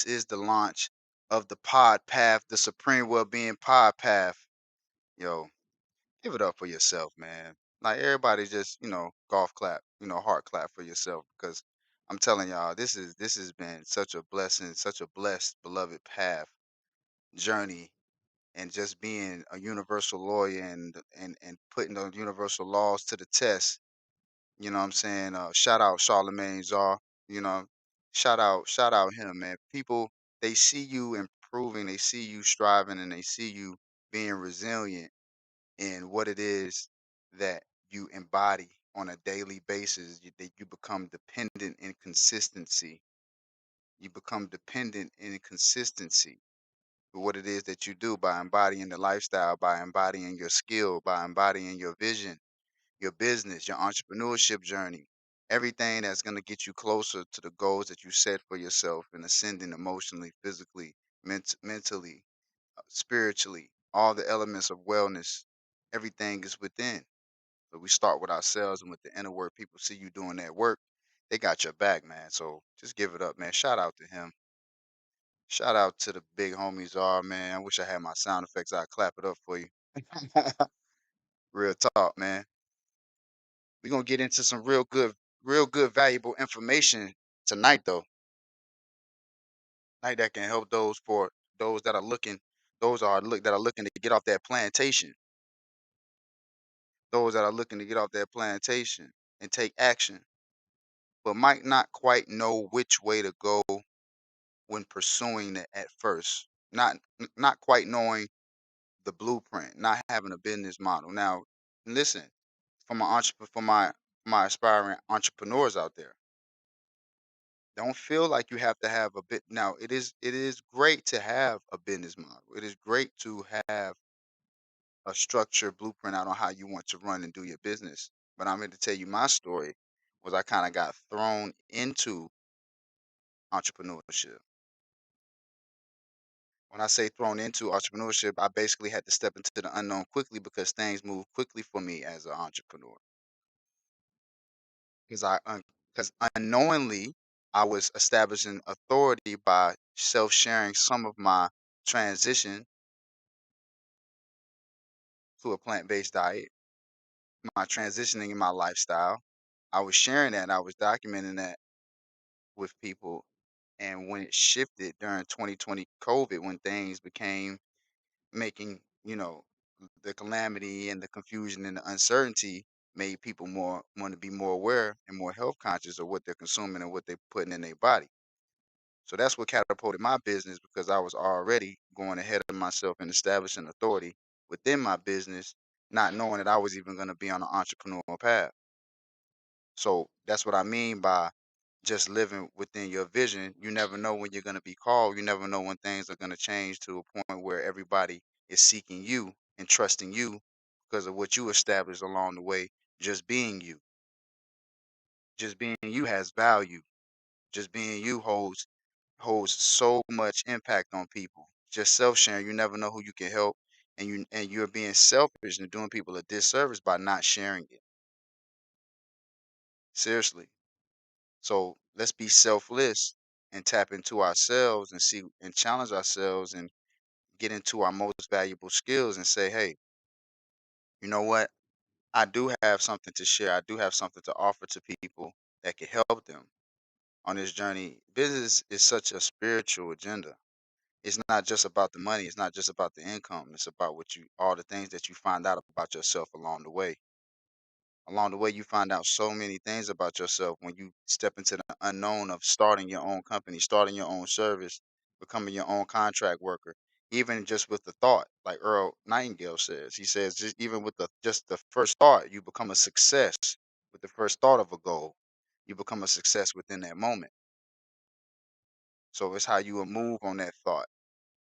is the launch of the Pod Path, the Supreme Wellbeing Pod Path. Yo, give it up for yourself, man. Like everybody just, golf clap, heart clap for yourself because I'm telling y'all, this has been such a blessing, such a blessed, beloved path, journey, and just being a universal lawyer and putting those universal laws to the test. You know what I'm saying? Shout out ALMansur, you know. Shout out him, man. People, they see you improving, they see you striving, and they see you being resilient in what it is that you embody on a daily basis. That you become dependent in consistency. You become dependent in consistency for what it is that you do by embodying the lifestyle, by embodying your skill, by embodying your vision, your business, your entrepreneurship journey, everything that's going to get you closer to the goals that you set for yourself and ascending emotionally, physically, mentally, spiritually, all the elements of wellness, everything is within. So we start with ourselves and with the inner work. People see you doing that work, they got your back, man. So just give it up, man. Shout out to him. Shout out to the big homies are, man. I wish I had my sound effects. I'd clap it up for you. Real talk, man. We're gonna get into some real good, valuable information tonight, though. Night that can help those that are looking, that are looking to get off that plantation, those that are looking to get off that plantation and take action, but might not quite know which way to go when pursuing it at first. Not quite knowing the blueprint, not having a business model. Now, listen, for my aspiring entrepreneurs out there, don't feel like you have to have a bit. Now, it is great to have a business model. It is great to have a structured blueprint out on how you want to run and do your business. But I'm here to tell you my story was I kind of got thrown into entrepreneurship. When I say thrown into entrepreneurship, I basically had to step into the unknown quickly because things move quickly for me as an entrepreneur. Because unknowingly I was establishing authority by self-sharing some of my transition to a plant-based diet, my transitioning in my lifestyle. I was sharing that, and I was documenting that with people. And when it shifted during 2020 COVID, when things became making, the calamity and the confusion and the uncertainty made people more want to be more aware and more health conscious of what they're consuming and what they're putting in their body. So that's what catapulted my business because I was already going ahead of myself and establishing authority within my business, not knowing that I was even going to be on an entrepreneurial path. So that's what I mean by just living within your vision. You never know when you're going to be called. You never know when things are going to change to a point where everybody is seeking you and trusting you because of what you established along the way. Just being you, just being you has value. Just being you holds so much impact on people. Just self sharing, you never know who you can help, and you're being selfish and doing people a disservice by not sharing it. Seriously. So let's be selfless and tap into ourselves and see and challenge ourselves and get into our most valuable skills and say, hey, you know what? I do have something to share. I do have something to offer to people that can help them on this journey. Business is such a spiritual agenda. It's not just about the money. It's not just about the income. It's about all the things that you find out about yourself along the way. Along the way, you find out so many things about yourself when you step into the unknown of starting your own company, starting your own service, becoming your own contract worker. Even just with the thought, like Earl Nightingale says, he says, just even with just the first thought, you become a success. With the first thought of a goal, you become a success within that moment. So it's how you will move on that thought,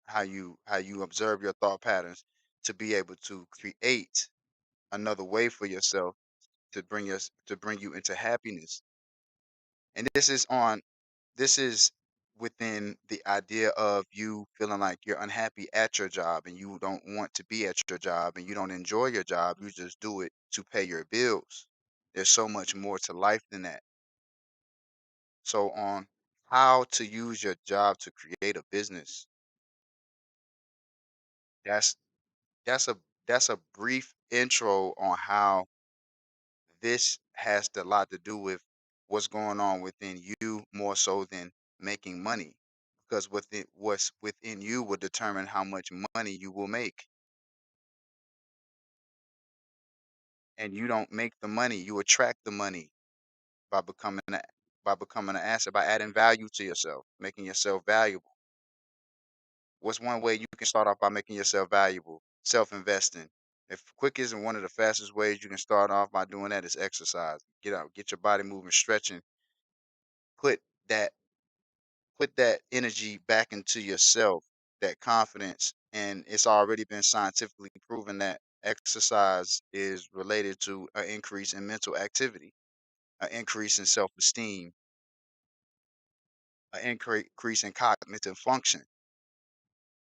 how you observe your thought patterns to be able to create another way for yourself to bring you into happiness. And this is within the idea of you feeling like you're unhappy at your job and you don't want to be at your job and you don't enjoy your job, you just do it to pay your bills. There's so much more to life than that. So on how to use your job to create a business. That's that's a that's a brief intro on how this has a lot to do with what's going on within you more so than making money. Because what's within you will determine how much money you will make. And you don't make the money, you attract the money by becoming an asset, by adding value to yourself, making yourself valuable. What's one way you can start off by making yourself valuable? Self-investing. If quick isn't one of the fastest ways you can start off by doing that is exercise. Get out, get your body moving, stretching, put that put that energy back into yourself, that confidence. And it's already been scientifically proven that exercise is related to an increase in mental activity, an increase in self-esteem, an increase in cognitive function.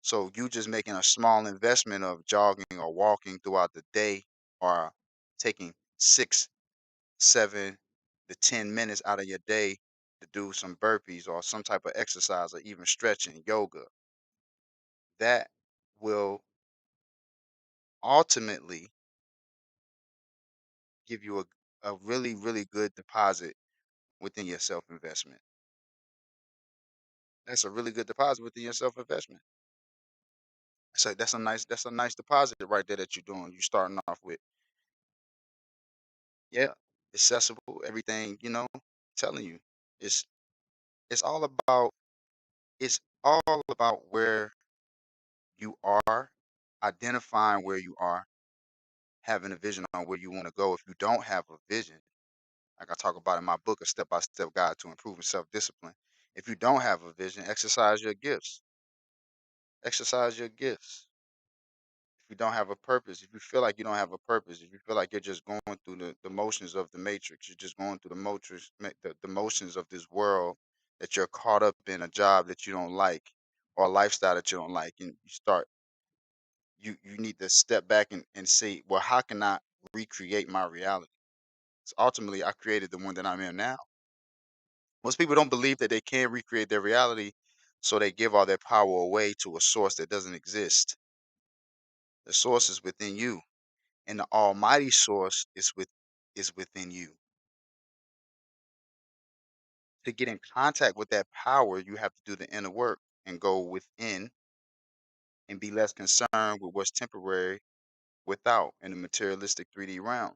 So you just making a small investment of jogging or walking throughout the day, or taking 6, 7 to 10 minutes out of your day to do some burpees or some type of exercise or even stretching, yoga, that will ultimately give you a really, really good deposit within your self investment. That's a really good deposit within your self investment. So that's a nice deposit right there that you're doing. You're starting off with, yeah, accessible, everything, telling you. It's it's all about it's all about where you are, identifying where you are, having a vision on where you want to go. If you don't have a vision, like I talk about in my book, A Step by Step Guide to Improving Self Discipline. If you don't have a vision, exercise your gifts. Exercise your gifts. If you don't have a purpose, if you feel like you don't have a purpose, if you feel like you're just going through the motions of the matrix, you're just going through the motions of this world, that you're caught up in a job that you don't like or a lifestyle that you don't like, and you need to step back and say, well, how can I recreate my reality? So ultimately, I created the one that I'm in now. Most people don't believe that they can recreate their reality, so they give all their power away to a source that doesn't exist. The source is within you, and the almighty source is within you. To get in contact with that power, you have to do the inner work and go within and be less concerned with what's temporary without in the materialistic 3D realm.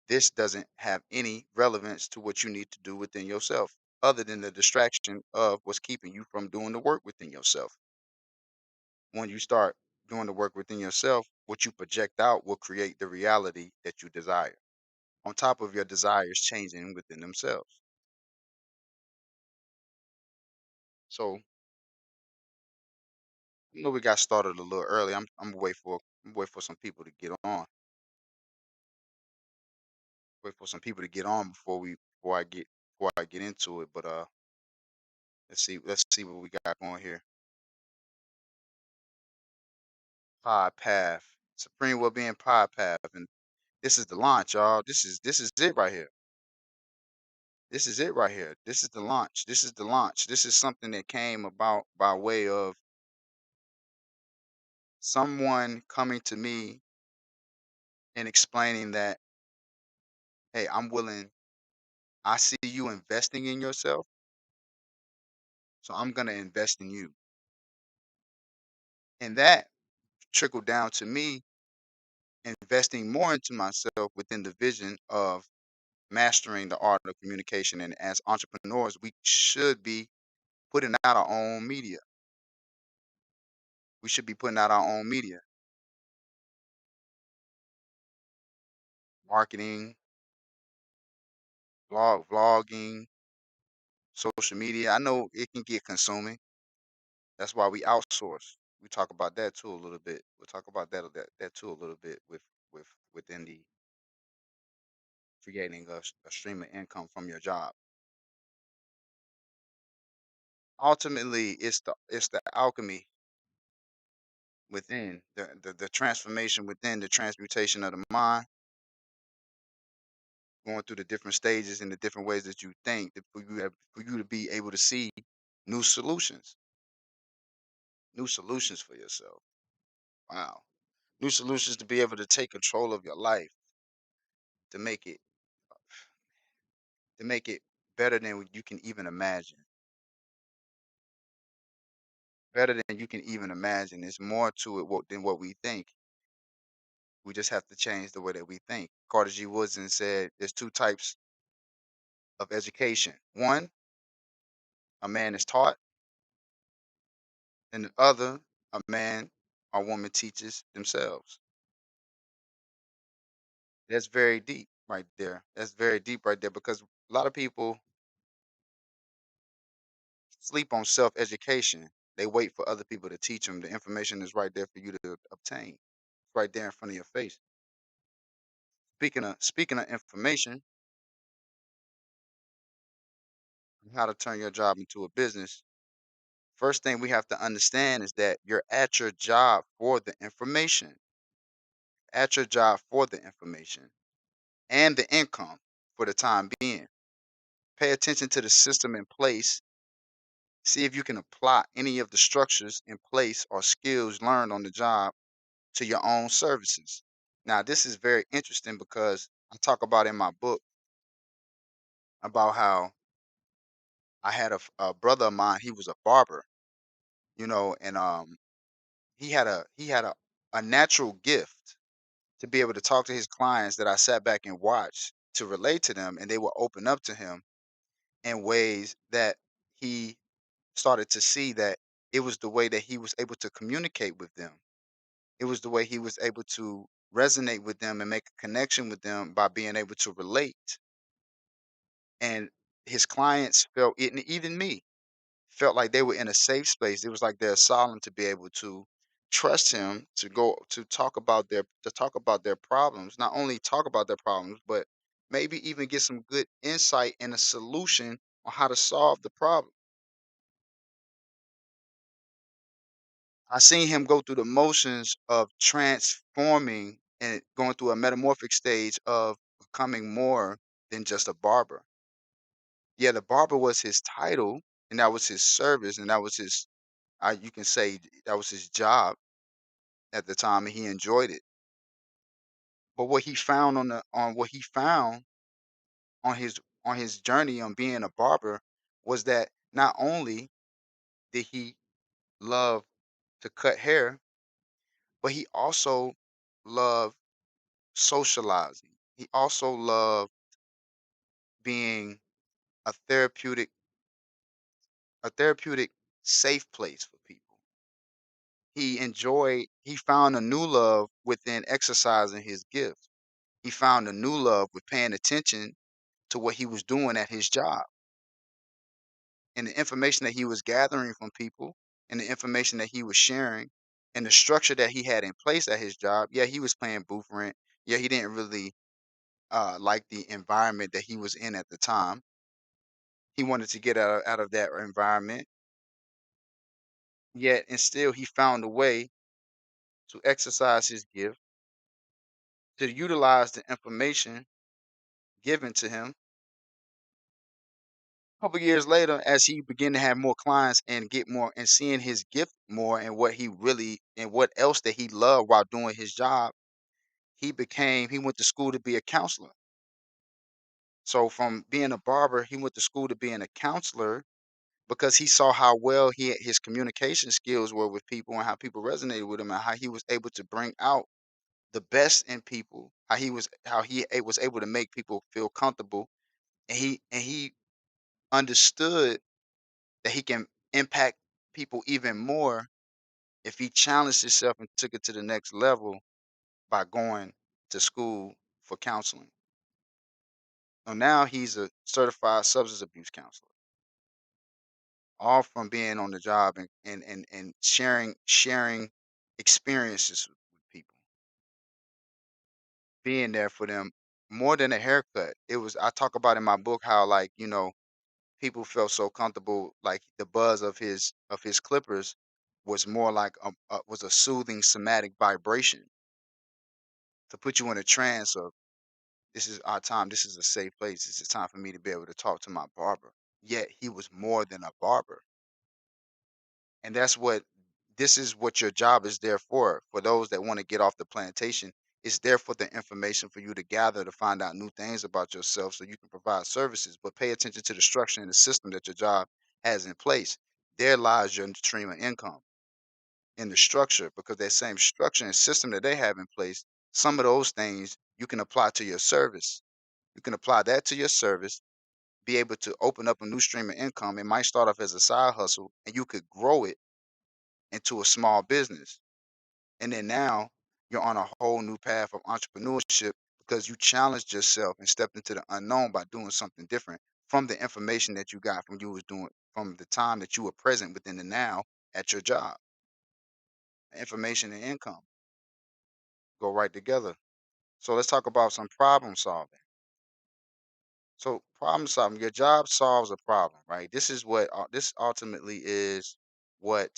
This doesn't have any relevance to what you need to do within yourself, other than the distraction of what's keeping you from doing the work within yourself. When you start doing the work within yourself, what you project out will create the reality that you desire, on top of your desires changing within themselves. So, we got started a little early. I'm wait for some people to get on. Wait for some people to get on before I get into it. But let's see what we got going here. Pod Path, Supreme Wellbeing Pod Path, and this is the launch, y'all. This is it right here. This is it right here. This is the launch. This is the launch. This is something that came about by way of someone coming to me and explaining that, hey, I'm willing. I see you investing in yourself, so I'm gonna invest in you. And that trickled down to me investing more into myself within the vision of mastering the art of communication. And as entrepreneurs, we should be putting out our own media. We should be putting out our own media, marketing, vlogging, social media. I know it can get consuming. That's why we outsource. We talk about that too a little bit. We'll talk about that too a little bit within the creating a stream of income from your job. Ultimately, it's the alchemy within the transformation within, the transmutation of the mind, going through the different stages and the different ways that you think, for you to be able to see new solutions, new solutions for yourself. Wow. New solutions to be able to take control of your life, to make it to make it better than what you can even imagine. Better than you can even imagine. There's more to it than what we think. We just have to change the way that we think. Carter G. Woodson said there's two types of education. One, a man is taught, and the other, a man or woman teaches themselves. That's very deep right there. That's very deep right there because a lot of people sleep on self education. They wait for other people to teach them. The information is right there for you to obtain. It's right there in front of your face. Speaking of information, how to turn your job into a business. First thing we have to understand is that you're at your job for the information. At your job for the information and the income for the time being. Pay attention to the system in place. See if you can apply any of the structures in place or skills learned on the job to your own services. Now, this is very interesting because I talk about in my book about how I had a brother of mine. He was a barber, and he had a natural gift to be able to talk to his clients that I sat back and watched to relate to them, and they would open up to him in ways that he started to see that it was the way that he was able to communicate with them. It was the way he was able to resonate with them and make a connection with them by being able to relate. And his clients felt it, and even me felt like they were in a safe space. It was like their asylum to be able to trust him to go to talk about their problems. Not only talk about their problems, but maybe even get some good insight and a solution on how to solve the problem. I seen him go through the motions of transforming and going through a metamorphic stage of becoming more than just a barber. Yeah, the barber was his title, and that was his service, and that was his. You can say that was his job at the time, and he enjoyed it. But what he found on what he found on his journey on being a barber was that not only did he love to cut hair, but he also loved socializing. He also loved being a therapeutic safe place for people. He found a new love within exercising his gift. He found a new love with paying attention to what he was doing at his job and the information that he was gathering from people and the information that he was sharing and the structure that he had in place at his job. Yeah, he was paying booth rent. Yeah, he didn't really like the environment that he was in at the time. He wanted to get out of that environment, yet and still he found a way to exercise his gift, to utilize the information given to him. A couple years later, as he began to have more clients and get more and seeing his gift more and what he really and what else that he loved while doing his job, he went to school to be a counselor. So from being a barber, he went to school to being a counselor because he saw how well his communication skills were with people and how people resonated with him and how he was able to bring out the best in people, was able to make people feel comfortable, and he understood that he can impact people even more if he challenged himself and took it to the next level by going to school for counseling. So now he's a certified substance abuse counselor, all from being on the job and sharing experiences with people, being there for them more than a haircut. It was I talk about in my book how like, people felt so comfortable, like the buzz of his clippers was more like was a soothing somatic vibration to put you in a trance of this is our time, this is a safe place, this is time for me to be able to talk to my barber. Yet he was more than a barber. And that's what this is what your job is there for. For those that want to get off the plantation, it's there for the information for you to gather to find out new things about yourself so you can provide services. But pay attention to the structure and the system that your job has in place. There lies your stream of income in the structure, because that same structure and system that they have in place, some of those things you can apply to your service. You can apply that to your service, be able to open up a new stream of income. It might start off as a side hustle and you could grow it into a small business. And then now you're on a whole new path of entrepreneurship because you challenged yourself and stepped into the unknown by doing something different from the information that you got from you was doing from the time that you were present within the now at your job. Information and income go right together. So let's talk about some problem solving. So problem solving, your job solves a problem, right? This is what this ultimately is what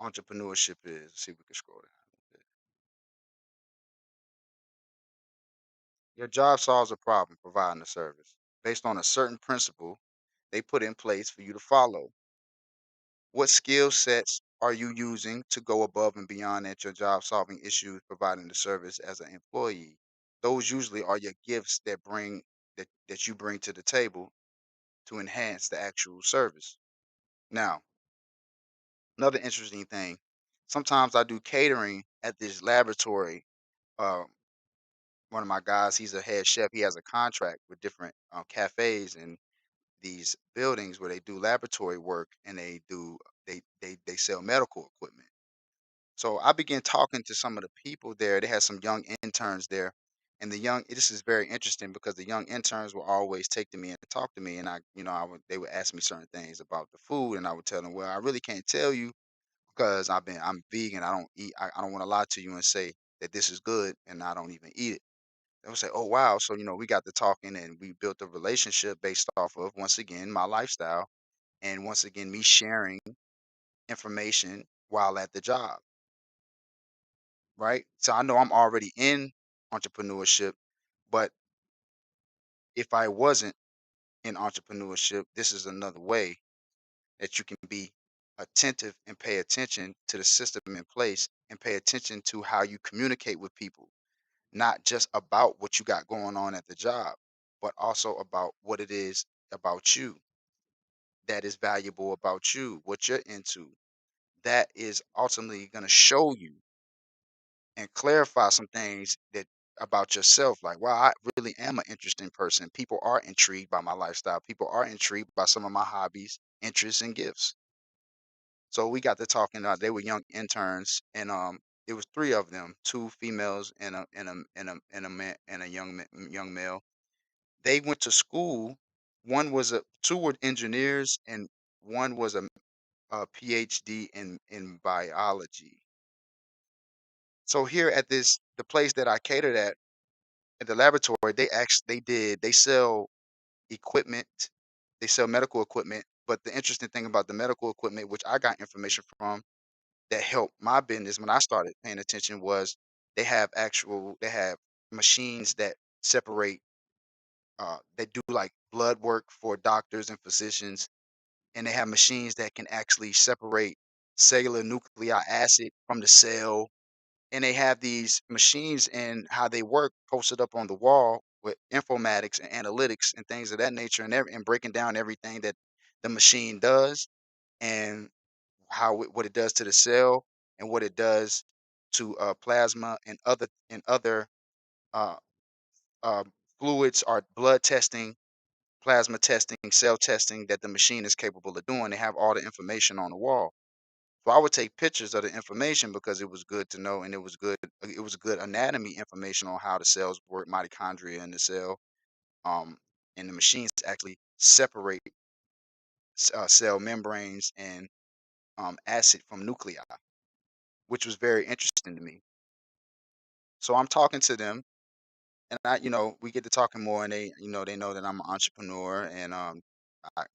entrepreneurship is. Let's see if we can scroll down a bit. Your job solves a problem, providing a service based on a certain principle they put in place for you to follow. What skill sets are you using to go above and beyond at your job solving issues, providing the service as an employee? Those usually are your gifts that you bring to the table to enhance the actual service. Now, another interesting thing, sometimes I do catering at this laboratory. Um, One of my guys, he's a head chef. He has a contract with different cafes and these buildings where they do laboratory work and they sell medical equipment. So I began talking to some of the people there. They had some young interns there, and this is very interesting because the young interns will always take to me and talk to me, and they would ask me certain things about the food, and I would tell them, well, I really can't tell you because I'm vegan. I don't eat. I don't want to lie to you and say that this is good, and I don't even eat it. They would say, oh wow, so we got to talking and we built a relationship based off of, once again, my lifestyle, and once again me sharing information while at the job, right? So I know I'm already in entrepreneurship, but if I wasn't in entrepreneurship, this is another way that you can be attentive and pay attention to the system in place and pay attention to how you communicate with people, not just about what you got going on at the job, but also about what it is about you that is valuable about you, what you're into. That is ultimately going to show you and clarify some things that about yourself. Like, wow, I really am an interesting person. People are intrigued by my lifestyle. People are intrigued by some of my hobbies, interests, and gifts. So we got to talking. They were young interns, and it was three of them, two females and a young male. They went to school. Two were engineers, and one was a PhD in biology. So here at the place that I catered at the laboratory, they sell equipment, they sell medical equipment. But the interesting thing about the medical equipment, which I got information from, that helped my business when I started paying attention, was they have machines that separate. They do like blood work for doctors and physicians, and they have machines that can actually separate cellular nucleic acid from the cell. And they have these machines and how they work posted up on the wall with informatics and analytics and things of that nature, and breaking down everything that the machine does, and what it does to the cell, and what it does to plasma and other uh, uh, fluids, or blood testing, plasma testing, cell testing that the machine is capable of doing. They have all the information on the wall. So I would take pictures of the information because it was good to know, and it was good anatomy information on how the cells work, mitochondria in the cell. Um, and the machines actually separate cell membranes and acid from nuclei, which was very interesting to me. So I'm talking to them, and we get to talking more, and they know that I'm an entrepreneur, and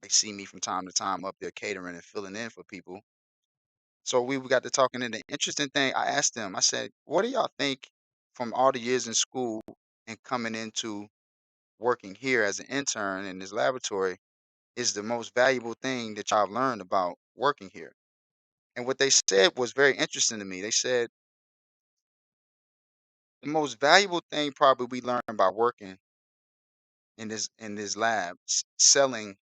they see me from time to time up there catering and filling in for people. So we got to talking, and the interesting thing, I asked them, I said, "What do y'all think from all the years in school and coming into working here as an intern in this laboratory? is the most valuable thing that y'all have learned about working here. And what they said was very interesting to me. They said the most valuable thing probably we learned by working in this lab selling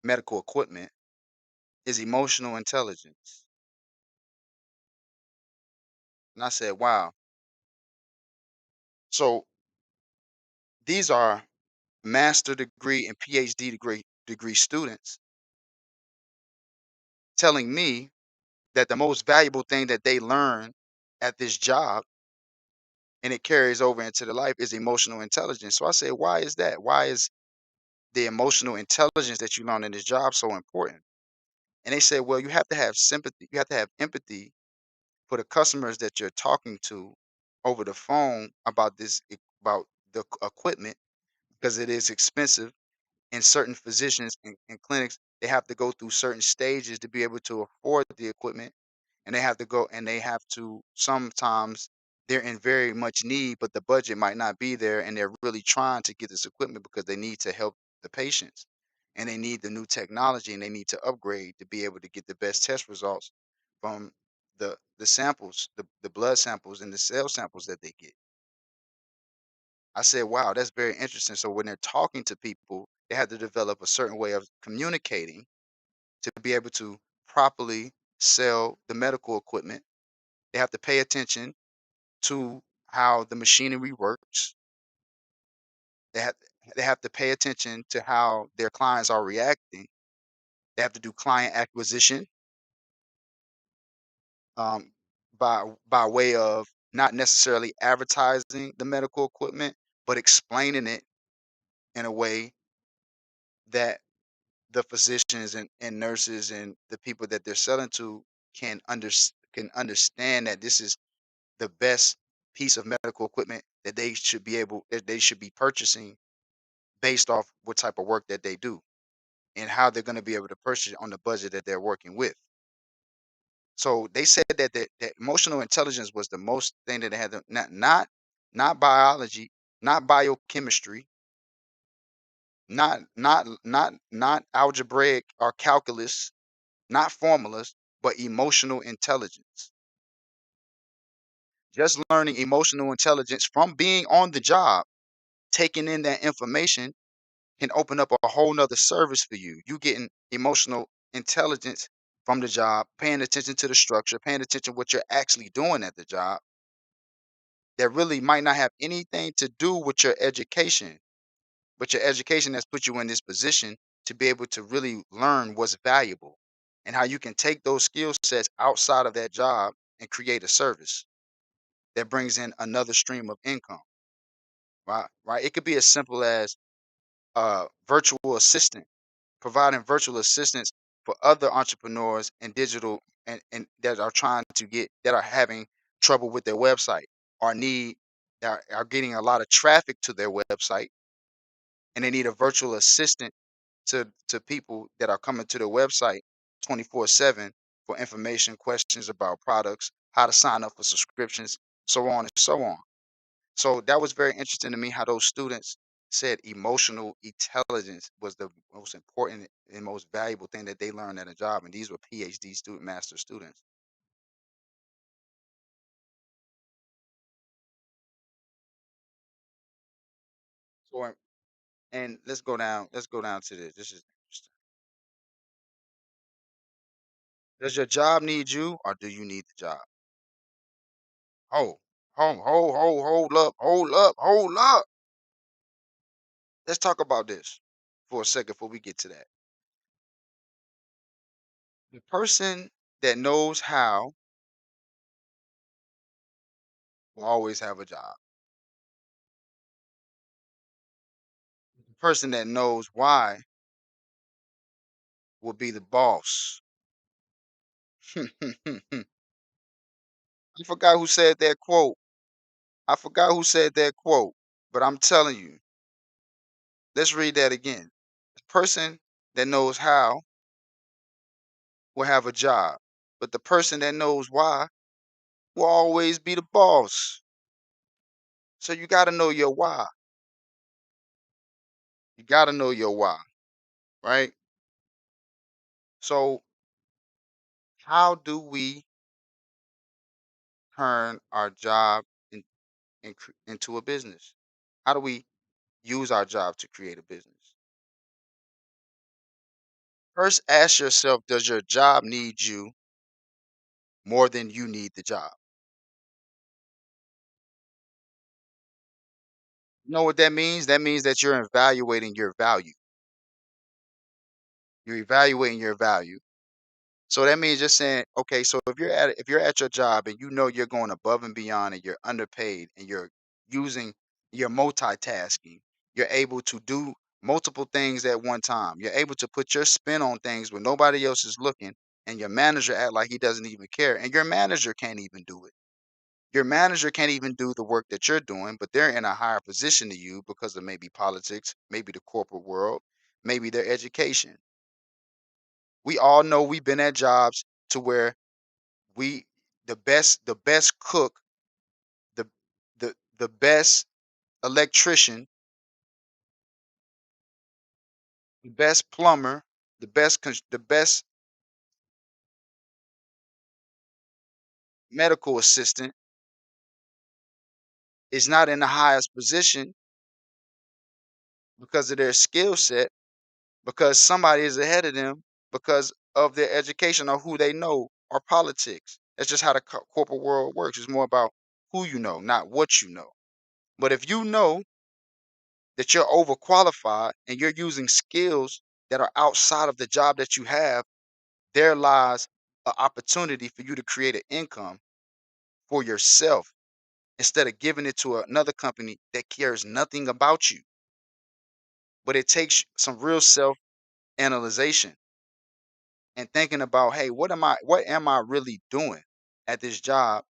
medical equipment is emotional intelligence. And I said, wow. So these are master degree and PhD degree students telling me that the most valuable thing that they learn at this job and it carries over into the life is emotional intelligence. So I said, why is that? Why is the emotional intelligence that you learn in this job so important? And they said, well, you have to have sympathy, you have to have empathy for the customers that you're talking to over the phone about about the equipment because it is expensive. And certain physicians and clinics, they have to go through certain stages to be able to afford the equipment, and they have to sometimes they're in very much need, but the budget might not be there, and they're really trying to get this equipment because they need to help the patients, and they need the new technology, and they need to upgrade to be able to get the best test results from the samples, the blood samples and the cell samples that they get. I said, wow, that's very interesting. So when they're talking to people, they have to develop a certain way of communicating to be able to properly sell the medical equipment. They have to pay attention to how the machinery works. They have they have to pay attention to how their clients are reacting. They have to do client acquisition um, by way of not necessarily advertising the medical equipment, but explaining it in a way that the physicians and nurses and the people that they're selling to can understand that this is the best piece of medical equipment that they should be purchasing based off what type of work that they do and how they're going to be able to purchase it on the budget that they're working with. So they said that emotional intelligence was the most thing that they had to, not biology, not biochemistry, not algebraic or calculus, not formulas, but emotional intelligence. Just learning emotional intelligence from being on the job, taking in that information can open up a whole nother service for you. You getting emotional intelligence from the job, paying attention to the structure, paying attention what you're actually doing at the job that really might not have anything to do with your education, but your education has put you in this position to be able to really learn what's valuable and how you can take those skill sets outside of that job and create a service that brings in another stream of income. Right. It could be as simple as virtual assistant, providing virtual assistance for other entrepreneurs and digital and that are trying to get that are having trouble with their website or need that are getting a lot of traffic to their website and they need a virtual assistant to people that are coming to their website 24/7 for information, questions about products, how to sign up for subscriptions, so on and so on. So that was very interesting to me how those students said emotional intelligence was the most important and most valuable thing that they learned at a job. And these were PhD student master students. So and let's go down to this. This is interesting. Does your job need you or do you need the job? Hold up, hold up. Let's talk about this for a second before we get to that. The person that knows how will always have a job. The person that knows why will be the boss. I forgot who said that quote. I forgot who said that quote, but I'm telling you, let's read that again. The person that knows how will have a job, but the person that knows why will always be the boss. So you got to know your why. You got to know your why. right? So how do we turn our job into a business? How do we use our job to create a business? First, ask yourself, does your job need you more than you need the job? You know what that means? That means that you're evaluating your value. You're evaluating your value. So that means just saying, okay, so if you're at your job and you know you're going above and beyond and you're underpaid and using you're multitasking, you're able to do multiple things at one time. You're able to put your spin on things when nobody else is looking, and your manager act like he doesn't even care, and your manager can't even do it. Your manager can't even do the work that you're doing, but they're in a higher position to you because of maybe politics, maybe the corporate world, maybe their education. We all know we've been at jobs to where we the best cook, the the best electrician, the best plumber, the best medical assistant is not in the highest position because of their skill set, because somebody is ahead of them because of their education or who they know or politics. That's just how the corporate world works. It's more about who you know, not what you know. But if you know that you're overqualified and you're using skills that are outside of the job that you have, there lies an opportunity for you to create an income for yourself instead of giving it to another company that cares nothing about you. But it takes some real self analyzation and thinking about, hey, what am I really doing at this job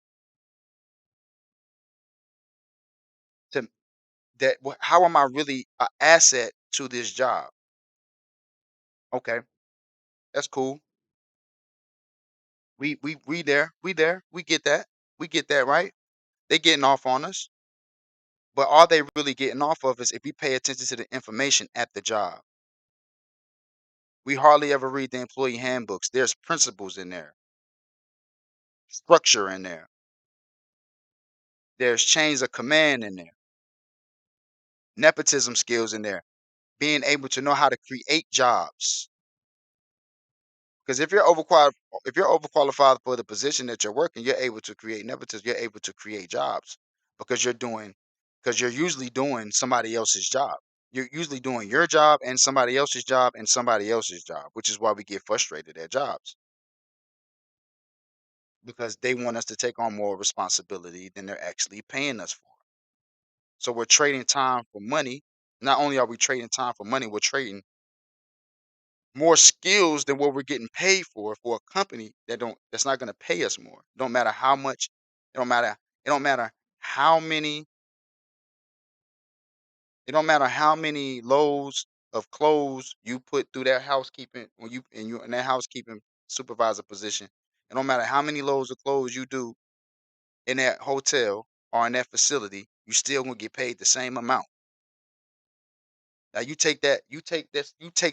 to how am I really an asset to this job? Okay, that's cool. We get that. We get that, right? They getting off on us. But all they really getting off of is if we pay attention to the information at the job. We hardly ever read the employee handbooks. There's principles in there, structure in there. There's chains of command in there, nepotism skills in there, being able to know how to create jobs. Because if you're overqualified for the position that you're working, you're able to create nepotism. You're able to create jobs because you're usually doing somebody else's job. You're usually doing your job and somebody else's job and somebody else's job, which is why we get frustrated at jobs because they want us to take on more responsibility than they're actually paying us for. So we're trading time for money. Not only are we trading time for money, we're trading more skills than what we're getting paid for a company that's not going to pay us more. Don't matter how much, it don't matter how many it don't matter how many loads of clothes you put through that housekeeping when you in that housekeeping supervisor position. It don't matter how many loads of clothes you do in that hotel or in that facility, you still gonna get paid the same amount. Now you take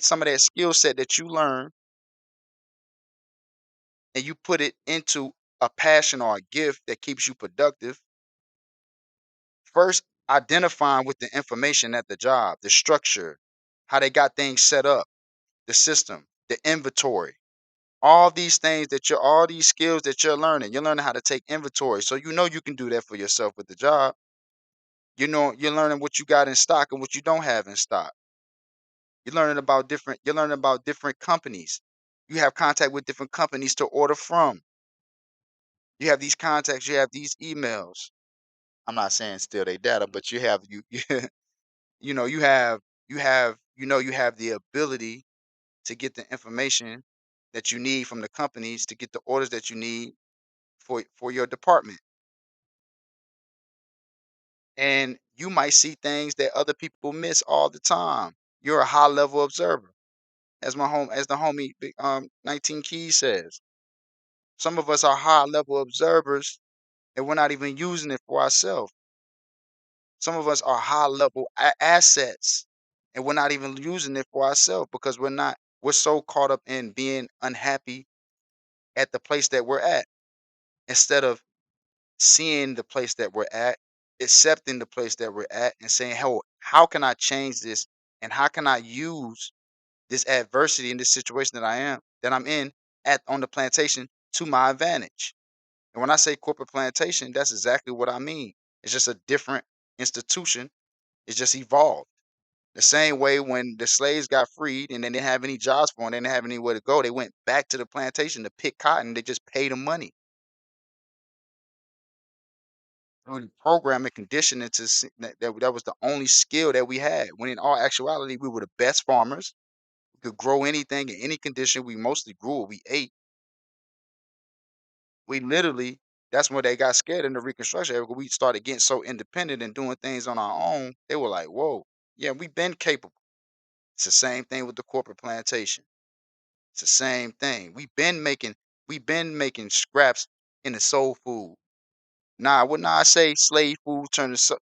some of that skill set that you learn and you put it into a passion or a gift that keeps you productive. First, identifying with the information at the job, the structure, how they got things set up, the system, the inventory, all these skills that you're learning how to take inventory. So you know you can do that for yourself with the job. You know, you're learning what you got in stock and what you don't have in stock. You're learning about different companies. You have contact with different companies to order from. You have these contacts, you have these emails. I'm not saying steal their data, but you know, you have the ability to get the information that you need from the companies to get the orders that you need for your department. And you might see things that other people miss all the time. You're a high level observer. As the homie 19 Keys says. Some of us are high level observers and we're not even using it for ourselves. Some of us are high level assets. and we're not even using it for ourselves because we're so caught up in being unhappy at the place that we're at instead of seeing the place that we're at, accepting the place that we're at, and saying, how can I change this? And how can I use this adversity in this situation that I'm in at on the plantation to my advantage? And when I say corporate plantation, that's exactly what I mean. It's just a different institution. It's just evolved. The same way when the slaves got freed and they didn't have any jobs for them, they didn't have anywhere to go. They went back to the plantation to pick cotton. They just paid them money. We program and conditioning to that was the only skill that we had. When in all actuality, we were the best farmers. We could grow anything in any condition. We mostly grew what we ate. We literally, that's when they got scared in the Reconstruction era. We started getting so independent and doing things on our own. They were like, "Whoa, yeah, we've been capable." It's the same thing with the corporate plantation. It's the same thing. We've been making scraps in the soul food. Nah, would not say slave food turn to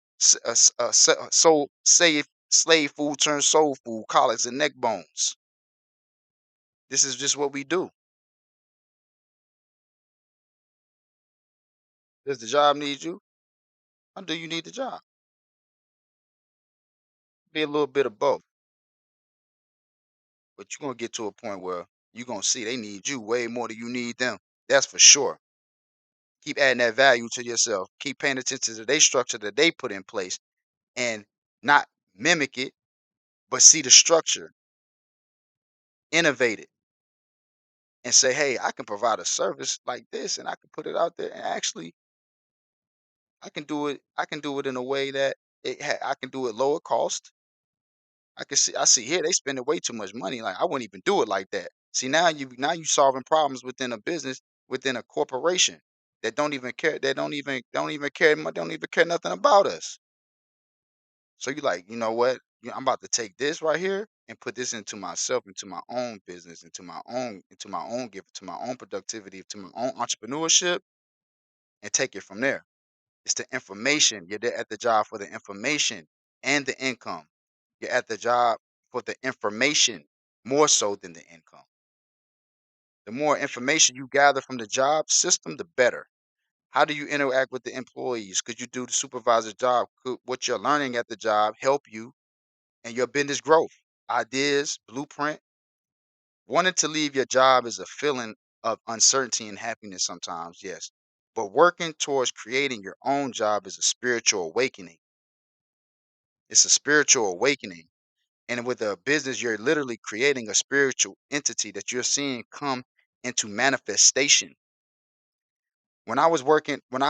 slave food turn soul food, collards and neck bones. This is just what we do. Does the job need you? Or do you need the job? Be a little bit of both. But you're gonna get to a point where you're gonna see they need you way more than you need them. That's for sure. Keep adding that value to yourself. Keep paying attention to their structure that they put in place and not mimic it, but see the structure, innovate it, and say, hey, I can provide a service like this and I can put it out there and actually I can do it in a way that I can do it lower cost. I see here they spending way too much money. Like I wouldn't even do it like that. See now you solving problems within a business, within a corporation that don't even care, that don't even care don't even care nothing about us. So you like, you know what? I'm about to take this right here and put this into myself, into my own business, into my own gift, to my own productivity, to my own entrepreneurship, and take it from there. It's the information. You're there at the job for the information and the income. You're at the job for the information more so than the income. The more information you gather from the job system, the better. How do you interact with the employees? Could you do the supervisor's job? Could what you're learning at the job help you and your business growth? Ideas, blueprint. Wanting to leave your job is a feeling of uncertainty and happiness sometimes, yes. But working towards creating your own job is a spiritual awakening. It's a spiritual awakening. And with a business, you're literally creating a spiritual entity that you're seeing come into manifestation. When I was working and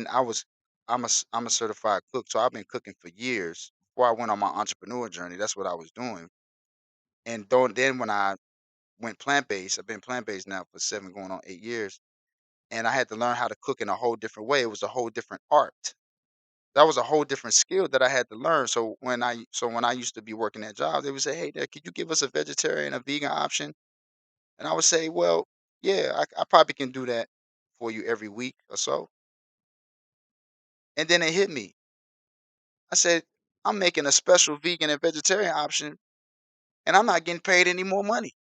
I'm a certified cook, so I've been cooking for years before I went on my entrepreneur journey. That's what I was doing. And then when I went plant based, I've been plant based now for 7 going on 8 years, and I had to learn how to cook in a whole different way. It was a whole different art. That was a whole different skill that I had to learn. So when I used to be working at jobs, they would say, "Hey, Dad, could you give us a vegetarian, a vegan option?" And I would say, "Well, yeah, I probably can do that for you every week or so." And then it hit me. I said, "I'm making a special vegan and vegetarian option, and I'm not getting paid any more money.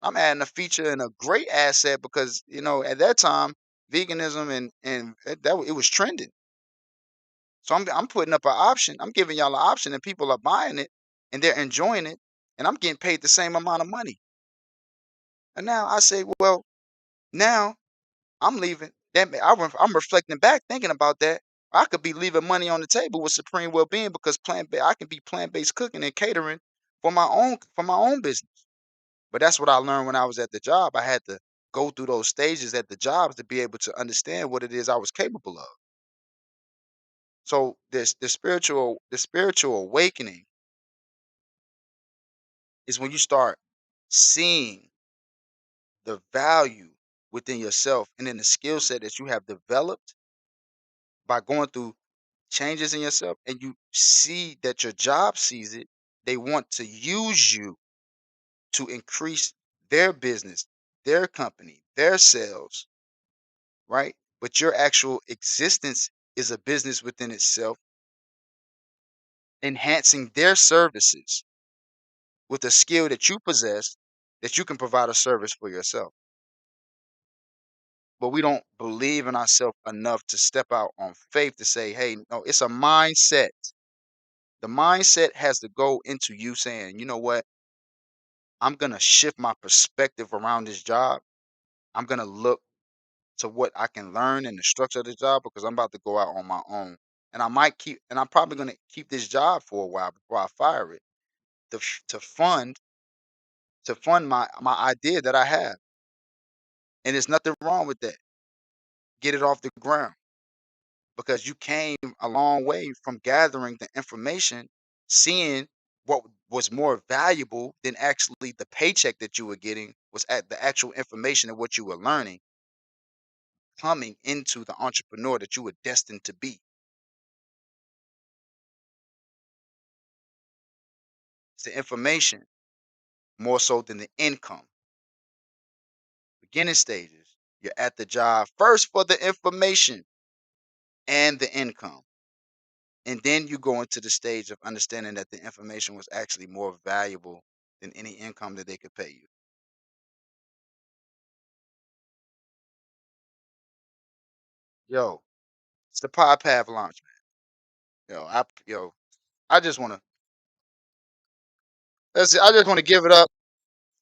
I'm adding a feature and a great asset because at that time, veganism it was trending. So I'm putting up an option. I'm giving y'all an option, and people are buying it, and they're enjoying it, and I'm getting paid the same amount of money." And now I say, well, now I'm leaving. I'm reflecting back, thinking about that. I could be leaving money on the table with Supreme Wellbeing because I can be plant based cooking and catering for my own business. But that's what I learned when I was at the job. I had to go through those stages at the jobs to be able to understand what it is I was capable of. So this the spiritual awakening is when you start seeing the value within yourself and in the skill set that you have developed by going through changes in yourself, and you see that your job sees it. They want to use you to increase their business, their company, their sales, right? But your actual existence is a business within itself. enhancing their services with a skill that you possess that you can provide a service for yourself. But we don't believe in ourselves enough to step out on faith to say, hey, no, it's a mindset. The mindset has to go into you saying, you know what? I'm going to shift my perspective around this job. I'm going to look to what I can learn in the structure of the job because I'm about to go out on my own. And I'm probably going to keep this job for a while before I fire it to, f- to fund, to fund my idea that I have. And there's nothing wrong with that. Get it off the ground because you came a long way from gathering the information, seeing what was more valuable than actually the paycheck that you were getting was at the actual information of what you were learning coming into the entrepreneur that you were destined to be. It's the information more so than the income. Beginning stages, you're at the job first for the information and the income. And then you go into the stage of understanding that the information was actually more valuable than any income that they could pay you. Yo, it's the PodPath launch, man. I just wanna I just wanna give it up.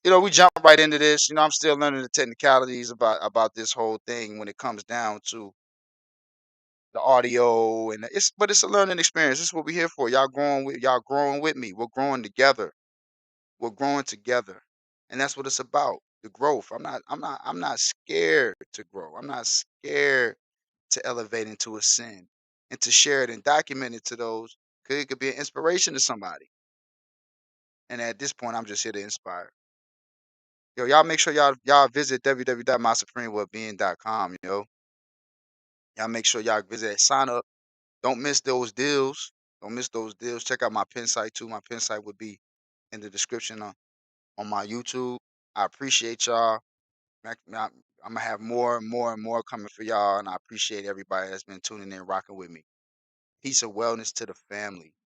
We jump right into this. I'm still learning the technicalities about this whole thing when it comes down to the audio and it's a learning experience. This is what we're here for. Y'all growing with me. We're growing together. We're growing together. And that's what it's about. The growth. I'm not scared to grow. I'm not scared to elevate into a sin and to share it and document it to those, 'cause it could be an inspiration to somebody. And at this point, I'm just here to inspire. Yo, y'all make sure y'all visit www.mysupremewellbeing.com, yo. Y'all make sure y'all visit, sign up. Don't miss those deals. Don't miss those deals. Check out my pin site too. My pin site would be in the description on my YouTube. I appreciate y'all. I'm gonna have more and more and more coming for y'all, and I appreciate everybody that's been tuning in, rocking with me. Peace and wellness to the family.